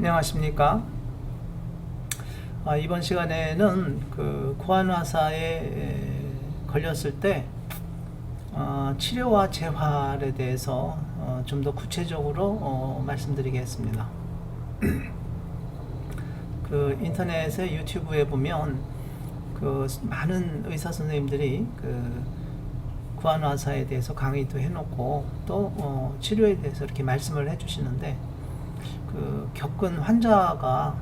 안녕하십니까. 이번 시간에는 그 고환화사에 걸렸을 때 치료와 재활에 대해서 좀 더 구체적으로 말씀드리겠습니다. 그 인터넷에 유튜브에 보면 그 많은 의사 선생님들이 그 고환화사에 대해서 강의도 해놓고 또 치료에 대해서 이렇게 말씀을 해주시는데, 그 겪은 환자가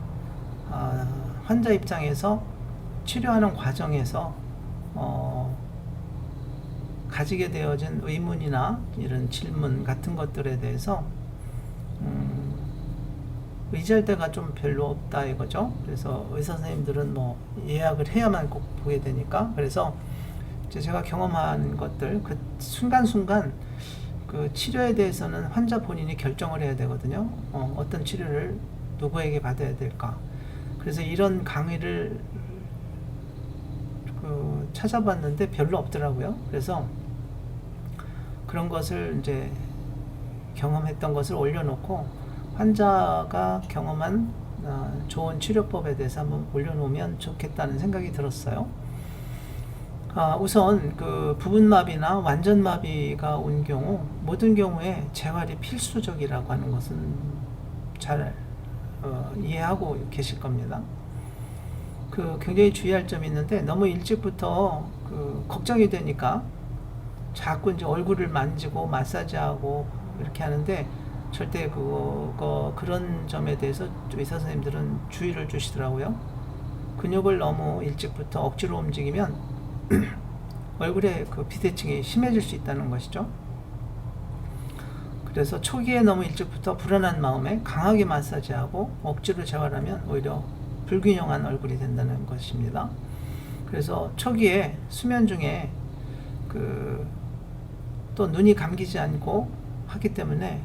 환자 입장에서 치료하는 과정에서 가지게 되어진 의문이나 이런 질문 같은 것들에 대해서 의지할 데가 좀 별로 없다 이거죠. 그래서 의사 선생님들은 뭐 예약을 해야만 꼭 보게 되니까, 그래서 제가 경험한 것들, 그 순간순간 그 치료에 대해서는 환자 본인이 결정을 해야 되거든요. 어떤 치료를 누구에게 받아야 될까. 그래서 이런 강의를 찾아봤는데 별로 없더라고요. 그래서 그런 것을 이제 경험했던 것을 올려놓고 환자가 경험한 좋은 치료법에 대해서 한번 올려놓으면 좋겠다는 생각이 들었어요. 우선 그 부분마비나 완전마비가 온 경우, 모든 경우에 재활이 필수적이라고 하는 것은 잘 이해하고 계실 겁니다. 그 굉장히 주의할 점이 있는데, 너무 일찍부터 그 걱정이 되니까 자꾸 이제 얼굴을 만지고 마사지하고 이렇게 하는데, 절대 그런 점에 대해서 의사 선생님들은 주의를 주시더라고요. 근육을 너무 일찍부터 억지로 움직이면 얼굴에 그 비대칭이 심해질 수 있다는 것이죠. 그래서 초기에 너무 일찍부터 불안한 마음에 강하게 마사지하고 억지로 재활하면 오히려 불균형한 얼굴이 된다는 것입니다. 그래서 초기에 수면 중에 또 눈이 감기지 않고 하기 때문에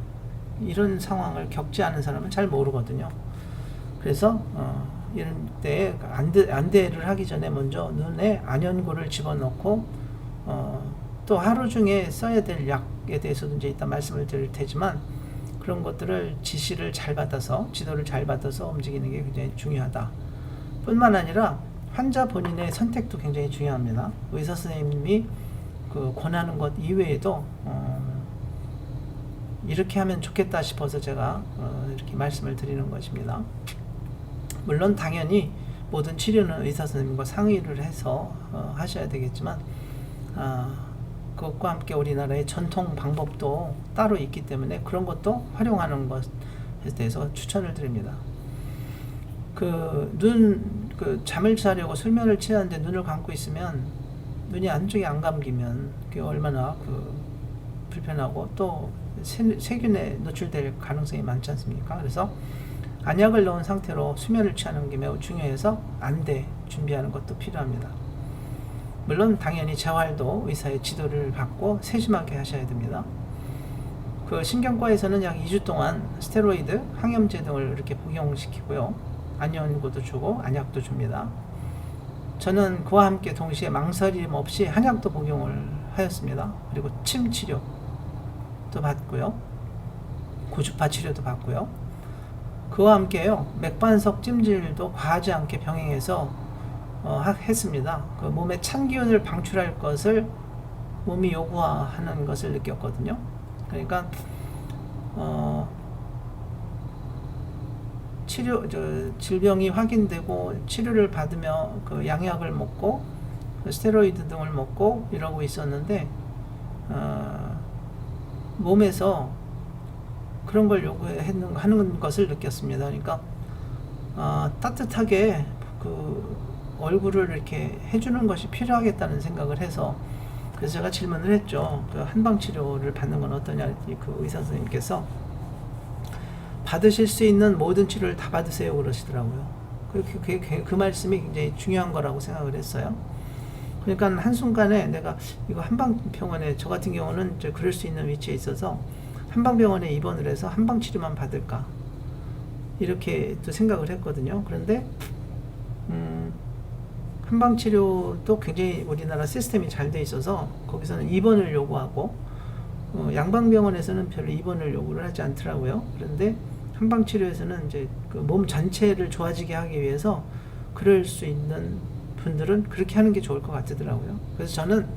이런 상황을 겪지 않은 사람은 잘 모르거든요. 그래서 이런 때에 안대를 하기 전에 먼저 눈에 안연고를 집어넣고 또 하루 중에 써야 될 약에 대해서도 이제 이따 말씀을 드릴 테지만, 그런 것들을 지시를 잘 받아서, 지도를 잘 받아서 움직이는 게 굉장히 중요하다. 뿐만 아니라 환자 본인의 선택도 굉장히 중요합니다. 의사 선생님이 권하는 것 이외에도 이렇게 하면 좋겠다 싶어서 제가 이렇게 말씀을 드리는 것입니다. 물론 당연히 모든 치료는 의사 선생님과 상의를 해서 하셔야 되겠지만, 그것과 함께 우리나라의 전통 방법도 따로 있기 때문에 그런 것도 활용하는 것에 대해서 추천을 드립니다. 잠을 자려고 수면을 취하는데 눈을 감고 있으면 눈이 안쪽에 안 감기면 그게 얼마나 불편하고 또 세균에 노출될 가능성이 많지 않습니까? 그래서 안약을 넣은 상태로 수면을 취하는 게 매우 중요해서 안대 준비하는 것도 필요합니다. 물론 당연히 재활도 의사의 지도를 받고 세심하게 하셔야 됩니다. 그 신경과에서는 약 2주 동안 스테로이드, 항염제 등을 이렇게 복용시키고요. 안연고도 주고 안약도 줍니다. 저는 그와 함께 동시에 망설임 없이 한약도 복용을 하였습니다. 그리고 침 치료도 받고요. 고주파 치료도 받고요. 그와 함께요, 맥반석 찜질도 과하지 않게 병행해서 했습니다. 그 몸에 찬 기운을 방출할 것을 몸이 요구하는 것을 느꼈거든요. 그러니까 질병이 확인되고 치료를 받으며 그 양약을 먹고 스테로이드 등을 먹고 이러고 있었는데, 몸에서 그런 걸 요구하는 것을 느꼈습니다. 그러니까 따뜻하게 얼굴을 이렇게 해주는 것이 필요하겠다는 생각을 해서, 그래서 제가 질문을 했죠. 한방 치료를 받는 건 어떠냐. 그 의사 선생님께서 받으실 수 있는 모든 치료를 다 받으세요 그러시더라고요. 그 말씀이 굉장히 중요한 거라고 생각을 했어요. 그러니까 한순간에 내가 이거 한방병원에, 저 같은 경우는 이제 그럴 수 있는 위치에 있어서 한방병원에 입원을 해서 한방치료만 받을까 이렇게 또 생각을 했거든요. 그런데 한방치료도 굉장히 우리나라 시스템이 잘 돼 있어서 거기서는 입원을 요구하고, 양방병원에서는 별로 입원을 요구를 하지 않더라고요. 그런데 한방 치료에서는 이제 그 몸 전체를 좋아지게 하기 위해서 그럴 수 있는 분들은 그렇게 하는 게 좋을 것 같더라고요. 그래서 저는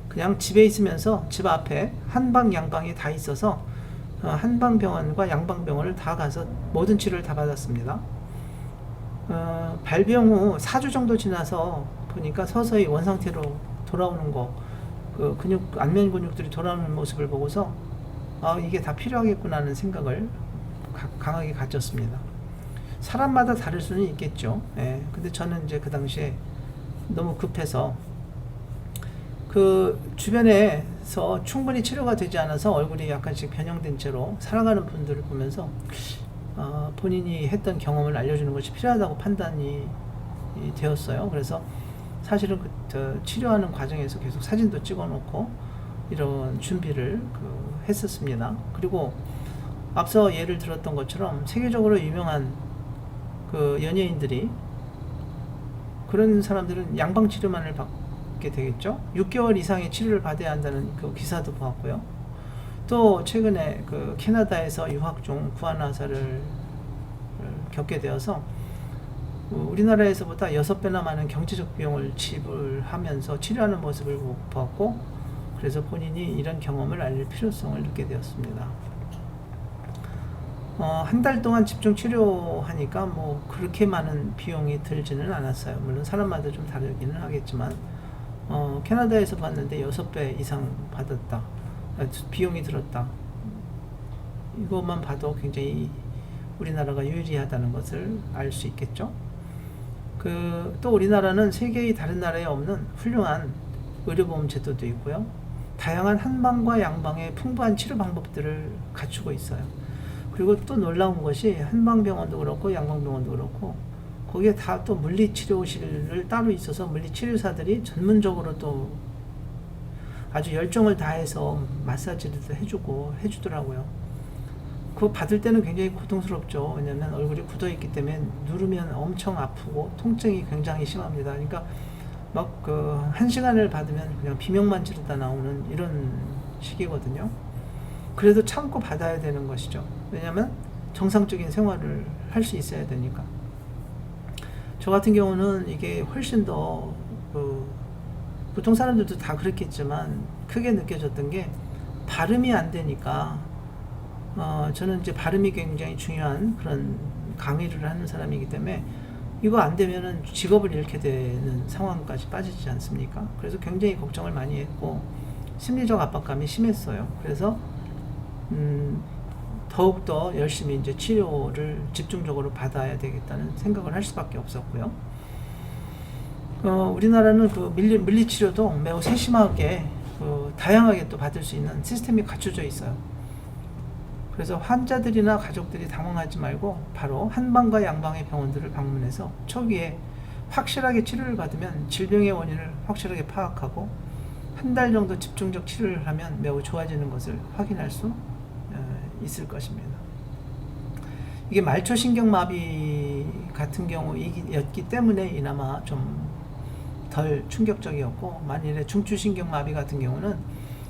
그냥 집에 있으면서 집 앞에 한방 양방이 다 있어서 한방병원과 양방병원을 다 가서 모든 치료를 다 받았습니다. 발병 후 4주 정도 지나서 보니까 서서히 원상태로 돌아오는 거, 그 근육, 안면 근육들이 돌아오는 모습을 보고서 이게 다 필요하겠구나 하는 생각을 강하게 가졌습니다. 사람마다 다를 수는 있겠죠. 예. 근데 저는 이제 그 당시에 너무 급해서 그 주변에서 충분히 치료가 되지 않아서 얼굴이 약간씩 변형된 채로 살아가는 분들을 보면서 본인이 했던 경험을 알려주는 것이 필요하다고 판단이 되었어요. 그래서 사실은 치료하는 과정에서 계속 사진도 찍어놓고 이런 준비를 했었습니다. 그리고 앞서 예를 들었던 것처럼 세계적으로 유명한 그 연예인들이, 그런 사람들은 양방 치료만을 받게 되겠죠. 6개월 이상의 치료를 받아야 한다는 그 기사도 보았고요. 또 최근에 그 캐나다에서 유학 중 구안화사를 겪게 되어서 우리나라에서보다 6배나 많은 경제적 비용을 지불하면서 치료하는 모습을 보았고, 그래서 본인이 이런 경험을 알릴 필요성을 느끼게 되었습니다. 한 달 동안 집중 치료하니까 뭐 그렇게 많은 비용이 들지는 않았어요. 물론 사람마다 좀 다르기는 하겠지만 캐나다에서 봤는데 6배 이상 받았다, 비용이 들었다. 이것만 봐도 굉장히 우리나라가 유리하다는 것을 알 수 있겠죠. 또 우리나라는 세계의 다른 나라에 없는 훌륭한 의료보험 제도도 있고요. 다양한 한방과 양방의 풍부한 치료 방법들을 갖추고 있어요. 그리고 또 놀라운 것이 한방병원도 그렇고 양방병원도 그렇고 거기에 다 또 물리치료실을 따로 있어서 물리치료사들이 전문적으로 또 아주 열정을 다해서 마사지도 해주더라고요. 그거 받을 때는 굉장히 고통스럽죠. 왜냐면 얼굴이 굳어있기 때문에 누르면 엄청 아프고 통증이 굉장히 심합니다. 그러니까 막 1시간을 받으면 그냥 비명만 지르다 나오는 이런 식이거든요. 그래도 참고 받아야 되는 것이죠. 왜냐면 정상적인 생활을 할 수 있어야 되니까. 저 같은 경우는 이게 훨씬 더 보통 사람들도 다 그렇겠지만 크게 느껴졌던 게 발음이 안 되니까 저는 이제 발음이 굉장히 중요한 그런 강의를 하는 사람이기 때문에 이거 안 되면은 직업을 잃게 되는 상황까지 빠지지 않습니까? 그래서 굉장히 걱정을 많이 했고 심리적 압박감이 심했어요. 그래서 더욱더 열심히 이제 치료를 집중적으로 받아야 되겠다는 생각을 할 수밖에 없었고요. 우리나라는 그 물리치료도 매우 세심하게 다양하게 또 받을 수 있는 시스템이 갖춰져 있어요. 그래서 환자들이나 가족들이 당황하지 말고 바로 한방과 양방의 병원들을 방문해서 초기에 확실하게 치료를 받으면 질병의 원인을 확실하게 파악하고 한 달 정도 집중적 치료를 하면 매우 좋아지는 것을 확인할 수 있을 것입니다. 이게 말초신경마비 같은 경우였기 때문에 이나마 좀 덜 충격적이었고, 만일에 중추신경마비 같은 경우는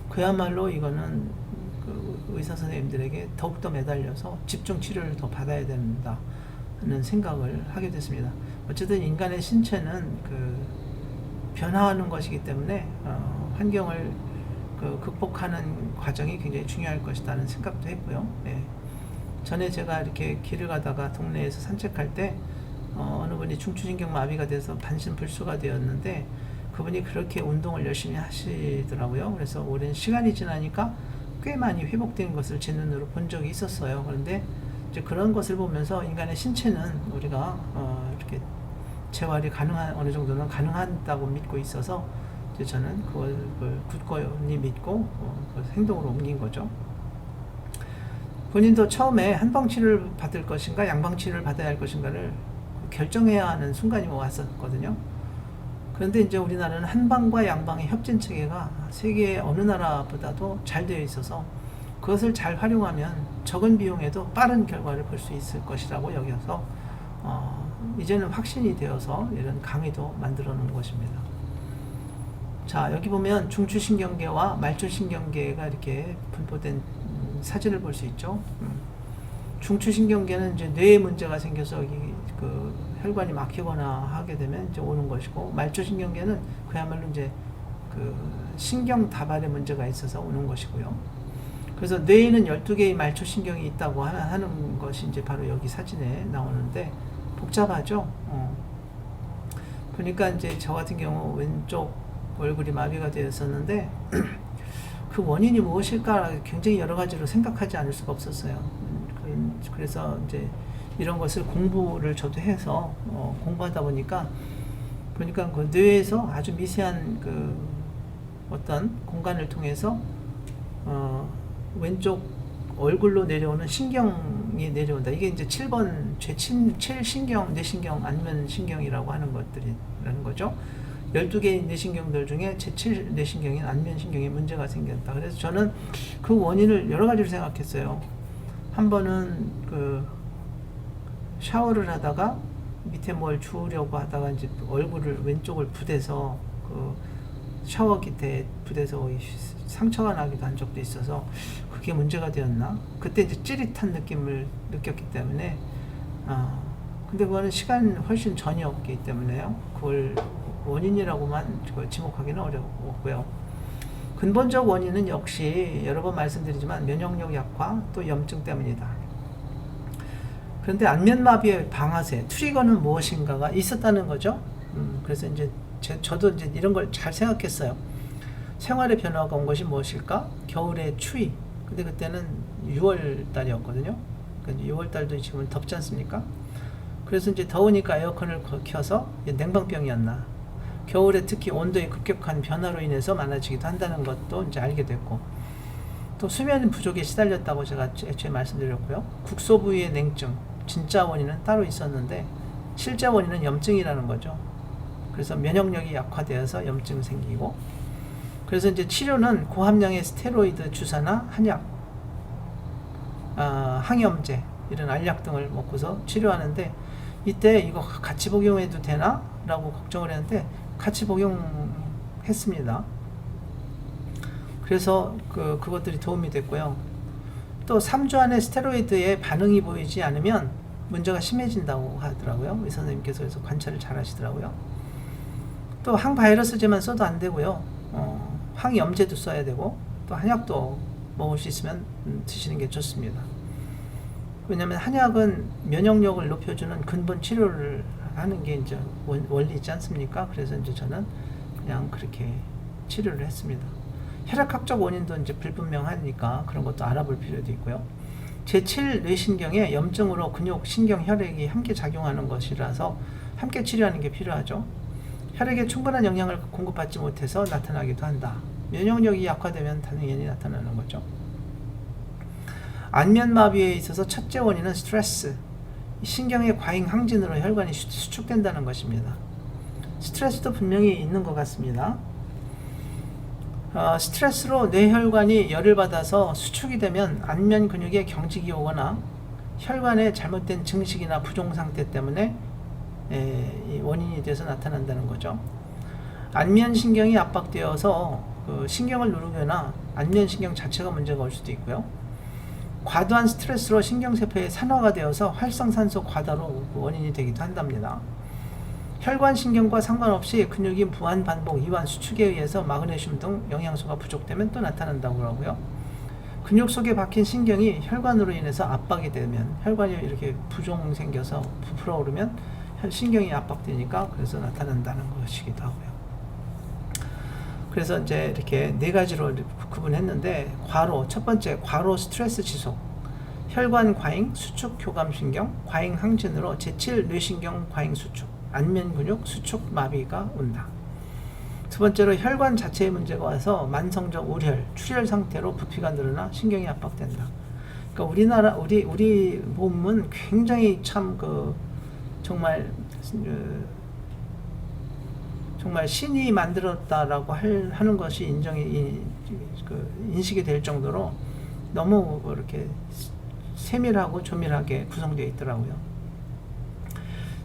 그야말로 이거는 의사 선생님들에게 더욱더 매달려서 집중 치료를 더 받아야 된다는 생각을 하게 됐습니다. 어쨌든 인간의 신체는 변화하는 것이기 때문에 환경을 극복하는 과정이 굉장히 중요할 것이라는 생각도 했고요. 예. 전에 제가 이렇게 길을 가다가 동네에서 산책할 때 어느 분이 중추신경 마비가 돼서 반신불수가 되었는데 그분이 그렇게 운동을 열심히 하시더라고요. 그래서 오랜 시간이 지나니까 꽤 많이 회복된 것을 제 눈으로 본 적이 있었어요. 그런데 이제 그런 것을 보면서 인간의 신체는 우리가 이렇게 재활이 어느 정도는 가능하다고 믿고 있어서 이제 저는 그걸 굳건히 믿고 행동으로 옮긴 거죠. 본인도 처음에 한방 치료를 받을 것인가 양방 치료를 받아야 할 것인가를 결정해야 하는 순간이 왔었거든요. 그런데 이제 우리나라는 한방과 양방의 협진 체계가 세계 어느 나라보다도 잘 되어 있어서 그것을 잘 활용하면 적은 비용에도 빠른 결과를 볼 수 있을 것이라고 여겨서 이제는 확신이 되어서 이런 강의도 만들어 놓은 것입니다. 자, 여기 보면 중추신경계와 말초신경계가 이렇게 분포된 사진을 볼 수 있죠. 중추신경계는 이제 뇌에 문제가 생겨서 그 혈관이 막히거나 하게 되면 이제 오는 것이고, 말초신경계는 그야말로 이제 그 신경 다발에 문제가 있어서 오는 것이고요. 그래서 뇌에는 12개의 말초신경이 있다고 하는 것이 이제 바로 여기 사진에 나오는데, 복잡하죠. 그러니까 이제 저 같은 경우 왼쪽 얼굴이 마비가 되었었는데 그 원인이 무엇일까 굉장히 여러 가지로 생각하지 않을 수가 없었어요. 그래서 이제 이런 것을 공부를 저도 해서 공부하다 보니까 그 뇌에서 아주 미세한 그 어떤 공간을 통해서 왼쪽 얼굴로 내려오는 신경이 내려온다. 이게 이제 7번 제7신경, 뇌신경, 안면신경이라고 하는 것들이라는 거죠. 12개의 뇌신경들 중에 제7 뇌신경인 안면신경에 문제가 생겼다. 그래서 저는 그 원인을 여러 가지로 생각했어요. 한 번은 그 샤워를 하다가 밑에 뭘 주우려고 하다가 이제 얼굴을 왼쪽을 부대서 그 샤워기 때 부대서 상처가 나기도 한 적도 있어서 그게 문제가 되었나? 그때 이제 찌릿한 느낌을 느꼈기 때문에 근데 그거는 시간 훨씬 전이었기 때문에요. 그걸 원인이라고만 지목하기는 어려웠고요. 근본적 원인은 역시 여러 번 말씀드리지만 면역력 약화 또 염증 때문이다. 그런데 안면마비의 방아쇠 트리거는 무엇인가가 있었다는 거죠. 그래서 이제 저도 이제 이런 걸 잘 생각했어요. 생활의 변화가 온 것이 무엇일까? 겨울의 추위. 근데 그때는 6월 달이었거든요. 6월 달도 지금은 덥지 않습니까? 그래서 이제 더우니까 에어컨을 켜서 냉방병이었나. 겨울에 특히 온도의 급격한 변화로 인해서 많아지기도 한다는 것도 이제 알게 됐고, 또 수면 부족에 시달렸다고 제가 애초에 말씀드렸고요. 국소 부위의 냉증, 진짜 원인은 따로 있었는데 실제 원인은 염증이라는 거죠. 그래서 면역력이 약화되어서 염증이 생기고, 그래서 이제 치료는 고함량의 스테로이드 주사나 한약, 항염제, 이런 알약 등을 먹고서 치료하는데, 이때 이거 같이 복용해도 되나? 라고 걱정을 했는데 같이 복용했습니다. 그래서 그것들이 도움이 됐고요. 또 3주 안에 스테로이드에 반응이 보이지 않으면 문제가 심해진다고 하더라고요. 의사 선생님께서 그래서 관찰을 잘 하시더라고요. 또 항바이러스제만 써도 안 되고요. 항염제도 써야 되고, 또 한약도 먹을 수 있으면 드시는 게 좋습니다. 왜냐하면 한약은 면역력을 높여주는 근본 치료를 하는 게 이제 원리지 않습니까? 그래서 이제 저는 그냥 그렇게 치료를 했습니다. 혈액학적 원인도 이제 불분명하니까 그런 것도 알아볼 필요도 있고요. 제7 뇌신경에 염증으로 근육, 신경, 혈액이 함께 작용하는 것이라서 함께 치료하는 게 필요하죠. 혈액에 충분한 영양을 공급받지 못해서 나타나기도 한다. 면역력이 약화되면 당연히 나타나는 거죠. 안면마비에 있어서 첫째 원인은 스트레스, 신경의 과잉 항진으로 혈관이 수축된다는 것입니다. 스트레스도 분명히 있는 것 같습니다. 스트레스로 뇌혈관이 열을 받아서 수축이 되면 안면 근육에 경직이 오거나 혈관의 잘못된 증식이나 부종 상태 때문에 이 원인이 돼서 나타난다는 거죠. 안면신경이 압박되어서 신경을 누르거나 안면신경 자체가 문제가 올 수도 있고요. 과도한 스트레스로 신경세포에 산화가 되어서 활성산소 과다로 원인이 되기도 한답니다. 혈관신경과 상관없이 근육이 무한반복 이완 수축에 의해서 마그네슘 등 영양소가 부족되면 또 나타난다고 하고요. 근육 속에 박힌 신경이 혈관으로 인해서 압박이 되면 혈관이 이렇게 부종 생겨서 부풀어 오르면 신경이 압박되니까 그래서 나타난다는 것이기도 하고요. 그래서 이제 이렇게 네 가지로 구분했는데, 첫 번째 과로 스트레스 지속, 혈관 과잉, 수축 교감신경, 과잉 항진으로 제7 뇌신경 과잉 수축, 안면 근육 수축 마비가 온다. 두 번째로 혈관 자체에 문제가 와서 만성적 우혈, 출혈 상태로 부피가 늘어나 신경이 압박된다. 그러니까 우리 몸은 굉장히 참 정말 신이 만들었다라고 하는 것이 인식이 될 정도로 너무 이렇게 세밀하고 조밀하게 구성되어 있더라고요.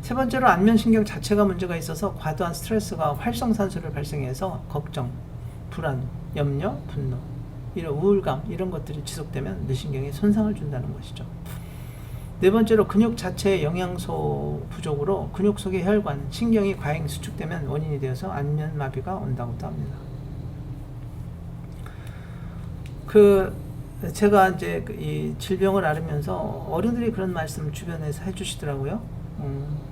세 번째로 안면신경 자체가 문제가 있어서 과도한 스트레스가 활성산소를 발생해서 걱정, 불안, 염려, 분노, 이런 우울감 이런 것들이 지속되면 뇌신경에 손상을 준다는 것이죠. 네 번째로 근육 자체의 영양소 부족으로 근육 속의 혈관, 신경이 과잉 수축되면 원인이 되어서 안면마비가 온다고도 합니다. 제가 이제 이 질병을 앓으면서 어른들이 그런 말씀 주변에서 해주시더라고요.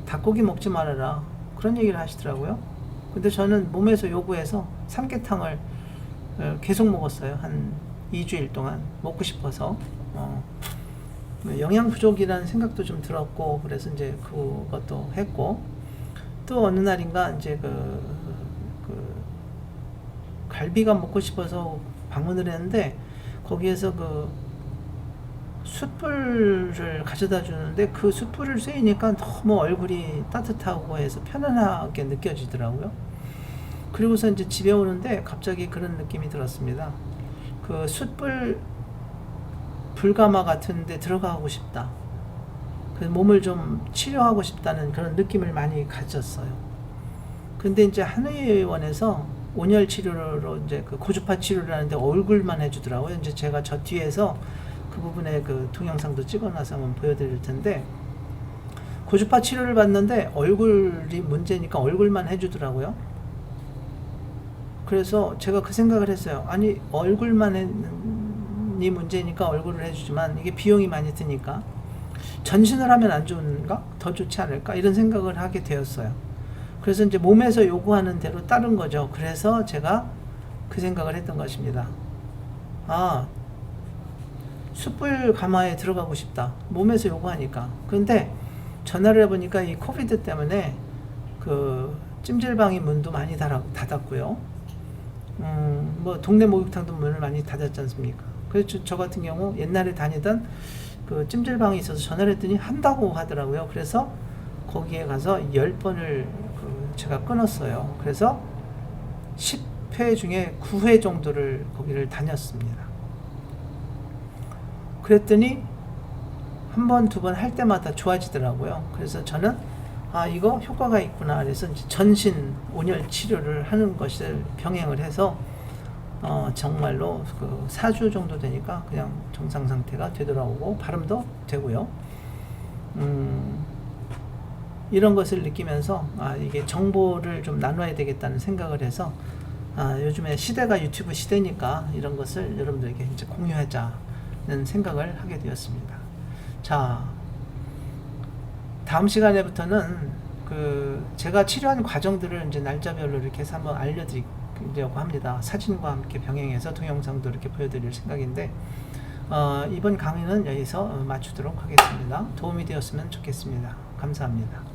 닭고기 먹지 말아라, 그런 얘기를 하시더라고요. 근데 저는 몸에서 요구해서 삼계탕을 계속 먹었어요. 한 2주일 동안 먹고 싶어서. 영양 부족이라는 생각도 좀 들었고, 그래서 이제 그것도 했고, 또 어느 날인가 이제 갈비가 먹고 싶어서 방문을 했는데, 거기에서 숯불을 가져다 주는데, 그 숯불을 쐬니까 너무 얼굴이 따뜻하고 해서 편안하게 느껴지더라고요. 그리고서 이제 집에 오는데 갑자기 그런 느낌이 들었습니다. 그 숯불 불가마 같은 데 들어가고 싶다. 그 몸을 좀 치료하고 싶다는 그런 느낌을 많이 가졌어요. 근데 이제 한의원에서 온열 치료로 이제 그 고주파 치료를 하는데 얼굴만 해주더라고요. 이제 제가 저 뒤에서 그 부분에 그 동영상도 찍어놔서 한번 보여드릴 텐데, 고주파 치료를 받는데 얼굴이 문제니까 얼굴만 해주더라고요. 그래서 제가 그 생각을 했어요. 아니, 얼굴만이 문제니까 얼굴을 해주지만 이게 비용이 많이 드니까 전신을 하면 안 좋은가? 더 좋지 않을까? 이런 생각을 하게 되었어요. 그래서 이제 몸에서 요구하는 대로 따른 거죠. 그래서 제가 그 생각을 했던 것입니다. 숯불 가마에 들어가고 싶다. 몸에서 요구하니까. 근데 전화를 해보니까 이 코비드 때문에 그 찜질방이 문도 많이 닫았고요. 뭐 동네 목욕탕도 문을 많이 닫았지 않습니까? 그래서 저 같은 경우 옛날에 다니던 그 찜질방이 있어서 전화를 했더니 한다고 하더라고요. 그래서 거기에 가서 10번을 제가 끊었어요. 그래서 10회 중에 9회 정도를 거기를 다녔습니다. 그랬더니 한 번, 두 번 할 때마다 좋아지더라고요. 그래서 저는 이거 효과가 있구나. 그래서 이제 전신 온열 치료를 하는 것을 병행을 해서 정말로 4주 정도 되니까 그냥 정상 상태가 되돌아오고 발음도 되고요. 이런 것을 느끼면서 이게 정보를 좀 나눠야 되겠다는 생각을 해서 요즘에 시대가 유튜브 시대니까 이런 것을 여러분들에게 이제 공유하자는 생각을 하게 되었습니다. 자, 다음 시간에부터는 제가 치료한 과정들을 이제 날짜별로 이렇게 해서 한번 알려드리려고 합니다. 사진과 함께 병행해서 동영상도 이렇게 보여드릴 생각인데, 이번 강의는 여기서 마치도록 하겠습니다. 도움이 되었으면 좋겠습니다. 감사합니다.